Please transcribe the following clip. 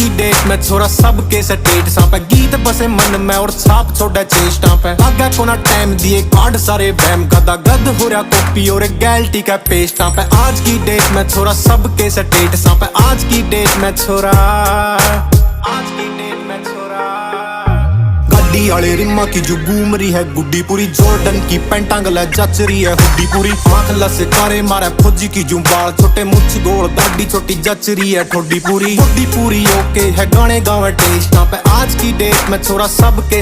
की डेट में छोरा सबके स्टेट पे गीत बसे मन में और छाप छोड़ा चेष्टा पे आगे कोना टाइम दिए कार्ड सारे बैम गदा गद हो रहा कॉपी और गैल्टी का पेस्टा पे आज की डेट में छोरा सबके स्टेट पे आज की डेट में छोरा गड्डी वाले रिम्मा की जो घूम रही है गुड्डी पूरी जॉर्डन की पैंटा गला जच रही है हुड्डी पूरी आंख लसे कारे मारे फौजी की जो बाल छोटे मुछ गोल दाढ़ी छोटी जच रही है ठोडी पूरी ओके है गाने गावे टेस्टा पे आज की डेट में छोरा सबके